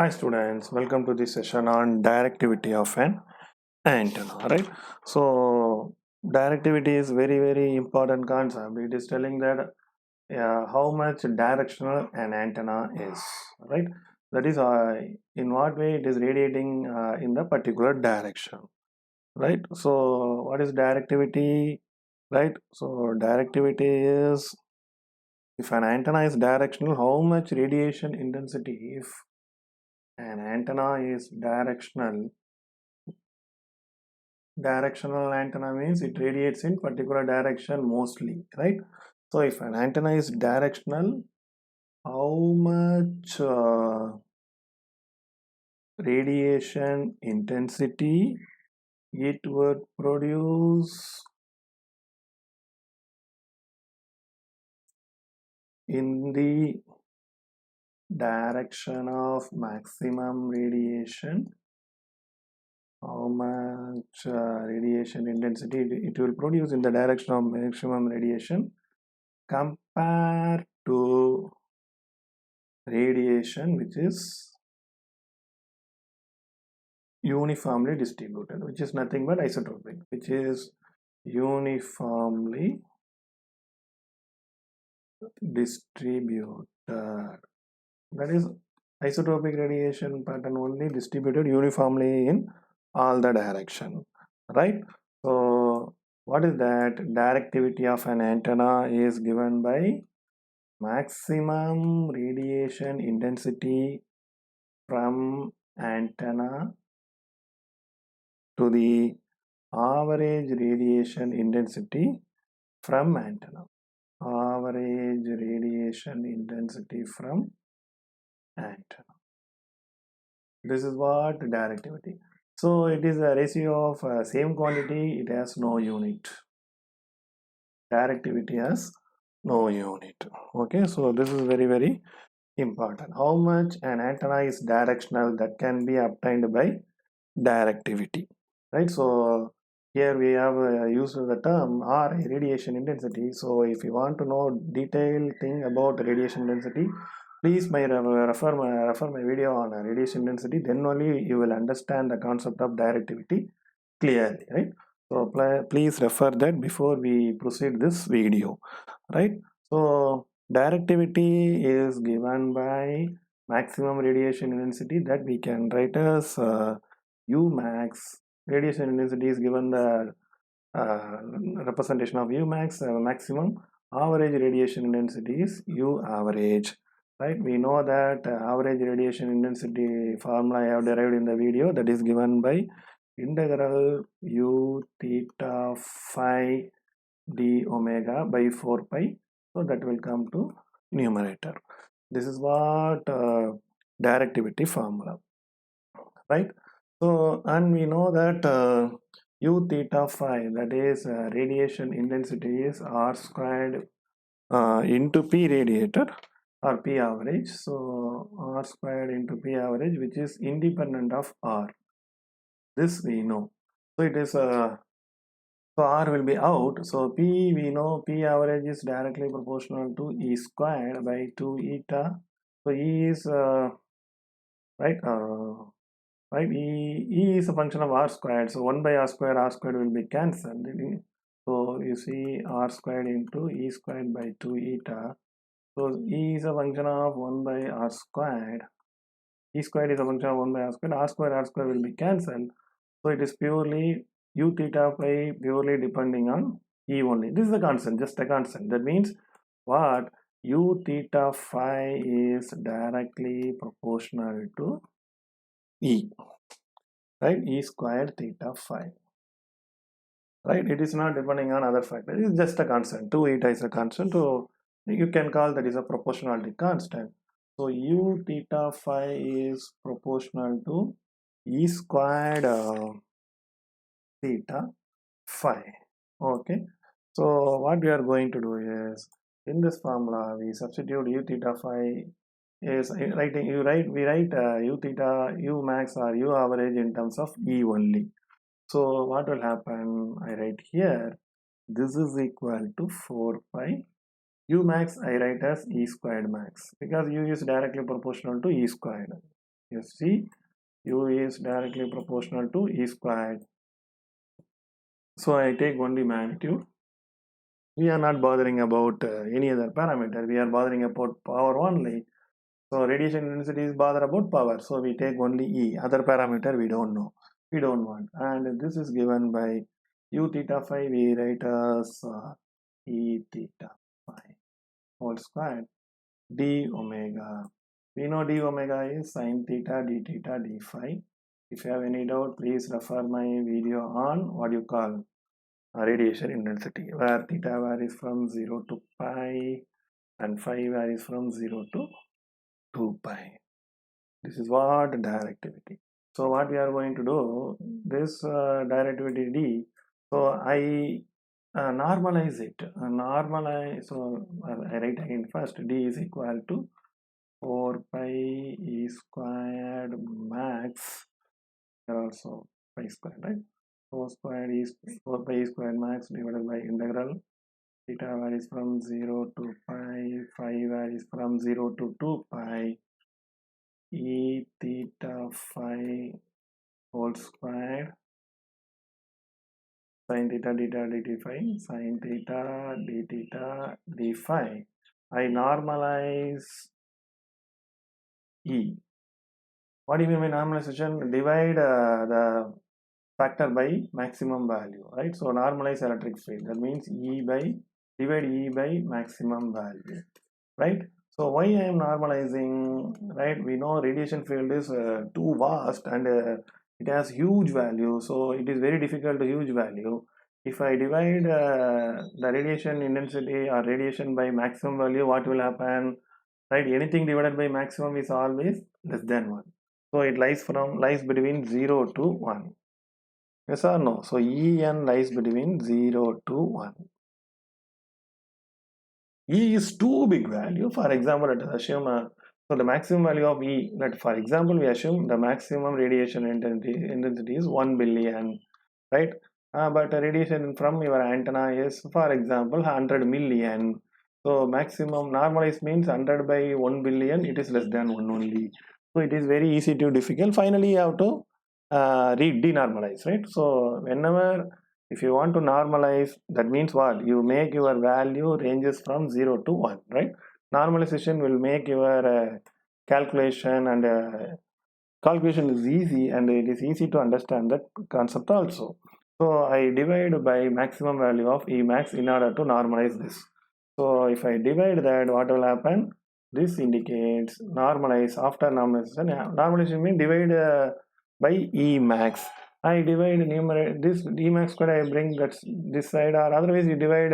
Hi students, welcome to this session on directivity of an antenna, right? So directivity is very important concept. It is telling that how much directional an antenna is, right? That is in what way it is radiating in the particular direction, right? So what is directivity, right? So directivity is if an antenna is directional, how much radiation intensity if an antenna is directional antenna means it radiates in particular direction mostly, right? So if an antenna is directional, how much radiation intensity it would produce in the direction of maximum radiation, how much radiation intensity it will produce in the direction of maximum radiation compared to radiation which is uniformly distributed, which is nothing but isotropic, which is uniformly distributed. That is isotropic radiation pattern only distributed uniformly in all the direction, right? So what is that? Directivity of an antenna is given by maximum radiation intensity from antenna to the average radiation intensity from antenna. Average radiation intensity from antenna. This is what directivity. So it is a ratio of same quantity, it has no unit. Directivity has no unit. Okay, so this is very important. How much an antenna is directional, that can be obtained by directivity, right? So here we have used the term R, radiation intensity. So if you want to know detailed thing about radiation intensity, please refer my video on radiation intensity. Then only you will understand the concept of directivity clearly, right? So please refer that before we proceed this video, right? So directivity is given by maximum radiation intensity, that we can write as U max. Radiation intensity is given the uh, representation of U max, maximum. Average radiation intensity is U average, right? We know that average radiation intensity formula I have derived in the video, that is given by integral U theta phi d omega by 4 pi. So that will come to numerator. This is what directivity formula, right? So, and we know that u theta phi, that is radiation intensity, is r squared into p radiator or p average. So r squared into p average, which is independent of r. This we know. So it is so r will be out. So p, we know p average is directly proportional to e squared by 2 eta. So e is right. Right, e is a function of r squared, so 1 by r squared will be cancelled. So you see r squared into e squared by 2 eta. So e is a function of 1 by r squared. E squared is a function of 1 by r squared will be cancelled. So it is purely u theta phi, purely depending on e only. This is a constant, just a constant. That means what? U theta phi is directly proportional to e, right? E squared theta phi, right? It is not depending on other factors. It is just a constant. 2 eta is a constant, so you can call that is a proportionality constant. So u theta phi is proportional to e squared theta phi. Okay, so what we are going to do is, in this formula we substitute u theta phi is writing, we write u theta, u max or u average in terms of e only. So what will happen? I write here, this is equal to 4 pi. U max I write as e squared max, because u is directly proportional to e squared. You see, u is directly proportional to E squared. So I take only magnitude. We are not bothering about any other parameter. We are bothering about power only. So radiation intensity is bother about power. So we take only E. Other parameter we don't know. We don't want. And this is given by u theta phi. We write as E theta phi whole squared d omega. We know d omega is sine theta d theta d phi. If you have any doubt, please refer my video on what you call radiation intensity, where theta varies from 0 to pi and phi varies from 0 to 2 pi. This is what directivity. So what we are going to do, this directivity d, so I normalize it. Normalize, so I write again first, d is equal to 4 pi e squared max, also pi squared, right? 4 pi e squared max divided by integral theta varies from 0 to pi, phi varies from 0 to 2 pi, e theta phi whole squared sin theta d phi sin theta d phi. I normalize E. What do you mean by normalization? Divide the factor by maximum value, right? So normalize electric field. That means divide E by maximum value, right? So why I am normalizing, right? We know radiation field is too vast and it has huge value. So it is very difficult to huge value. If I divide the radiation intensity or radiation by maximum value, what will happen? Right? Anything divided by maximum is always less than 1. So it lies between 0 to 1. Yes or no? So En lies between 0 to 1. E is too big value. For example, let us assume so the maximum value of E. For example, we assume the maximum radiation intensity is 1 billion, right? But radiation from your antenna is, for example, 100 million. So maximum normalized means 100 by 1 billion. It is less than 1 only. So it is very easy to difficult. Finally, you have to denormalize, right? So whenever if you want to normalize, that means what? You make your value ranges from 0 to 1, right? Normalization will make your calculation, and calculation is easy, and it is easy to understand that concept also. So I divide by maximum value of E max in order to normalize this. So if I divide that, what will happen? This indicates normalize after normalization. Normalization means divide by E max. I divide numerator this E max squared, I bring that this side, or otherwise you divide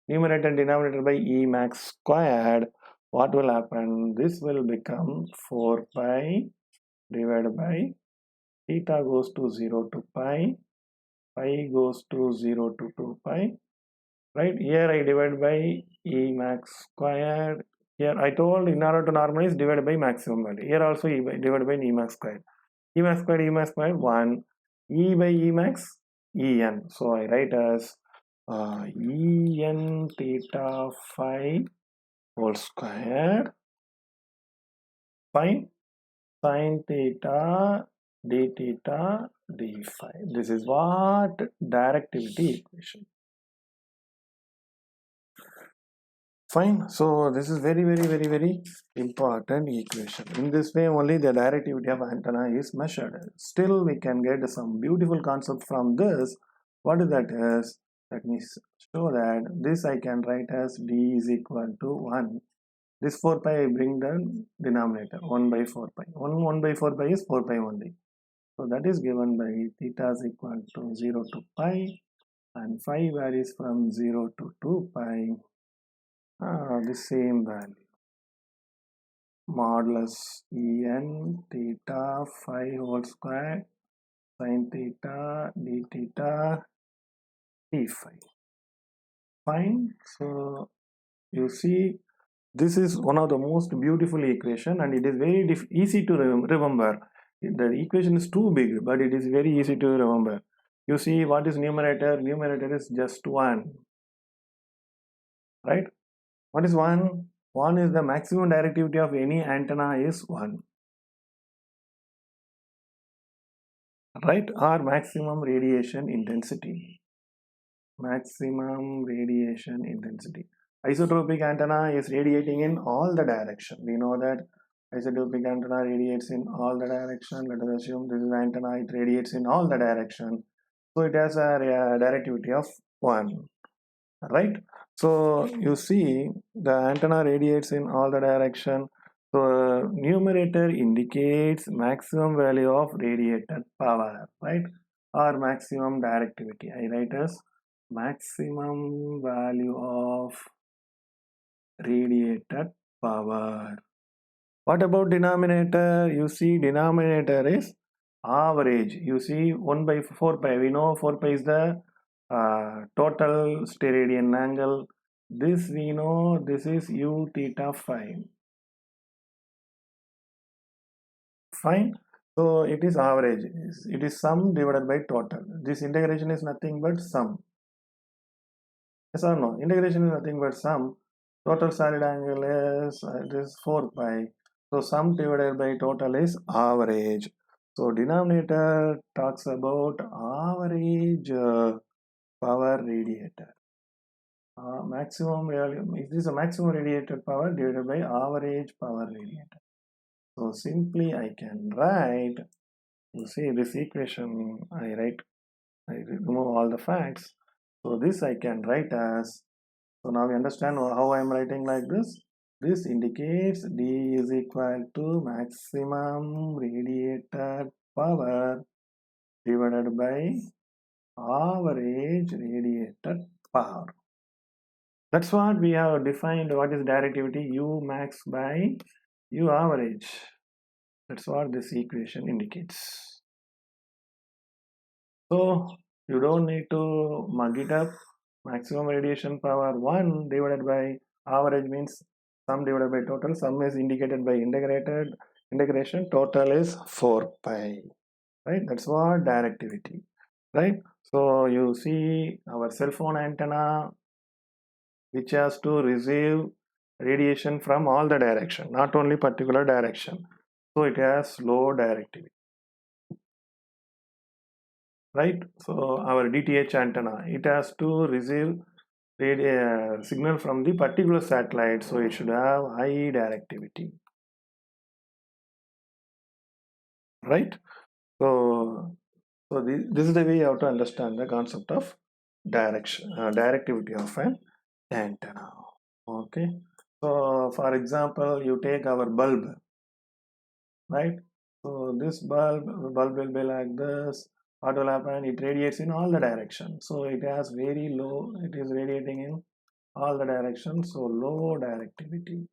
numerator and denominator by E max squared. What will happen? This will become 4 pi divided by theta goes to 0 to pi, pi goes to 0 to 2 pi, right? Here I divide by E max squared. Here I told in order to normalize divide by maximum value. Here also divide by E max squared. E max squared 1. E by E max En. So I write as En theta phi whole squared, fine, sin theta d theta d phi. This is what directivity equation. Fine. So this is very important equation. In this way only the directivity of antenna is measured. Still we can get some beautiful concept from this. What is that is? Let me show that this I can write as d is equal to 1. This 4 pi I bring the denominator 1 by 4 pi. 1 by 4 pi is 4 pi only. So that is given by theta is equal to 0 to pi and phi varies from 0 to 2 pi. The same value modulus En theta phi whole square sin theta d theta d phi. Fine. So you see, this is one of the most beautiful equation, and it is very easy to remember. The equation is too big, but it is very easy to remember. You see, what is numerator? Numerator is just 1, right? What is 1? 1 is the maximum directivity of any antenna is 1. right? Or maximum radiation intensity. Maximum radiation intensity. Isotropic antenna is radiating in all the direction. We know that isotropic antenna radiates in all the direction. Let us assume this is antenna, it radiates in all the direction. So it has a directivity of 1, right? So you see the antenna radiates in all the direction. So numerator indicates maximum value of radiated power, right? Or maximum directivity. I write as maximum value of radiated power. What about denominator? You see denominator is average. You see 1 by 4 pi. We know 4 pi is the total steradian angle. This we know this is u theta phi. Fine. So it is average. It is sum divided by total. This integration is nothing but sum. Yes or no? Integration is nothing but sum. Total solid angle is it is 4 pi. So sum divided by total is average. So denominator talks about average power radiator. Maximum value, it is a maximum radiated power divided by average power radiator. So simply I can write, you see this equation I remove all the facts. So this I can write as, so now we understand how I am writing like this. This indicates D is equal to maximum radiated power divided by average radiated power. That's what we have defined. What is directivity? U max by U average. That's what this equation indicates. So you don't need to mug it up. Maximum radiation power 1 divided by average means sum divided by total. Sum is indicated by integration. Total is 4 pi. Right? That's what directivity. Right? So you see our cell phone antenna which has to receive radiation from all the direction, not only particular direction. So it has low directivity. Right? So our DTH antenna, it has to receive signal from the particular satellite, so it should have high directivity. Right? So this is the way you have to understand the concept of directivity of an antenna. Okay. So for example, you take our bulb, right? So this bulb will be like this. What will happen? It radiates in all the directions. So it has very low, it is radiating in all the directions, so low directivity.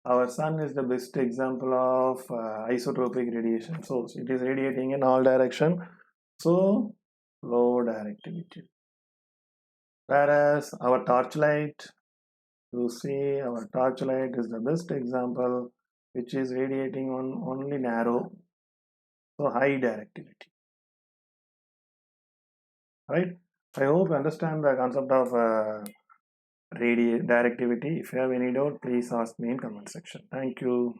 Our sun is the best example of isotropic radiation. So it is radiating in all direction, so low directivity. Whereas our torchlight, you see our torchlight is the best example, which is radiating on only narrow, so high directivity. Right? I hope you understand the concept of directivity. If you have any doubt, please ask me in comment section. Thank you.